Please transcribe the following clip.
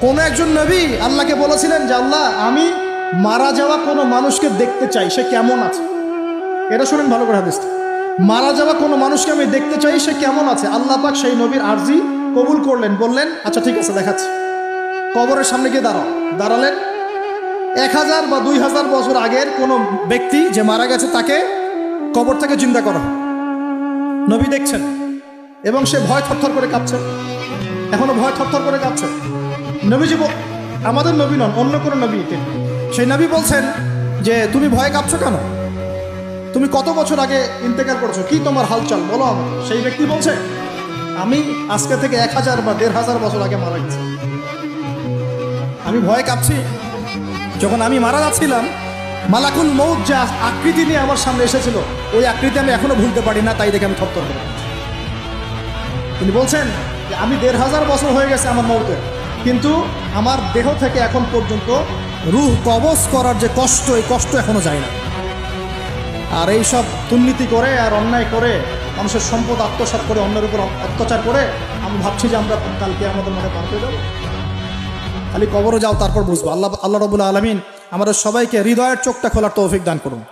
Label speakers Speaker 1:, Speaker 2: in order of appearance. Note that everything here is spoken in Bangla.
Speaker 1: কোন একজন নবী আল্লাহকে বলেছিলেন যে আল্লাহ আমি মারা যাওয়া কোনো মানুষকে দেখতে চাই, সে কেমন আছে। এটা শুনেন ভালো করে হাদিসটা, মারা যাওয়া কোনো মানুষকে আমি দেখতে চাই, সে কেমন আছে। আল্লাহ পাক সেই নবীর আরজি কবুল করলেন, বললেন আচ্ছা ঠিক আছে দেখাচ্ছি। কবরের সামনে গিয়ে দাঁড়ালেন। 1000 বা 2000 বছর আগের কোনো ব্যক্তি যে মারা গেছে তাকে কবর থেকে জিন্দা করা, নবী দেখছেন এবং সে ভয় থরথর করে কাঁপছে, এখনো ভয় থরথর করে কাঁপছে। নবীজি আমাদের নবী নন, অন্য কোনো নবী, সেই নবী বলছেন যে তুমি ভয় কাঁপছো কেন, তুমি কত বছর আগে ইন্তেকাল করছো, কি তোমার হালচাল বলো আমাকে। সেই ব্যক্তি বলছে আমি আজকে থেকে 1000 বা 1500 বছর আগে মারা গেছি, আমি ভয় কাঁপছি। যখন আমি মারা যাচ্ছিলাম মালাকুল মউত যে আকৃতি নিয়ে আমার সামনে এসেছিল, ওই আকৃতি আমি এখনো ভুলতে পারি না, তাই দেখে আমি থরথর করে। তিনি বলছেন যে আমি 1500 বছর হয়ে গেছে আমার মউতের, কিন্তু আমার দেহ থেকে এখন পর্যন্ত রূহ কবজ করার যে কষ্ট, এই কষ্ট এখনো যায় না। আর এই সব দুর্নীতি করে আর অন্যায় করে মানুষের সম্পদ আত্মসাৎ করে অন্যের উপর অত্যাচার করে আমি ভাবছি যে আমরা কালকে আমাদের মনে পার পেয়ে যাবো। খালি কবরে যাও, তারপর বুঝবো। আল্লাহ রাব্বুল আলামিন আমাদের সবাইকে হৃদয়ের চোখটা খোলার তৌফিক দান করুন।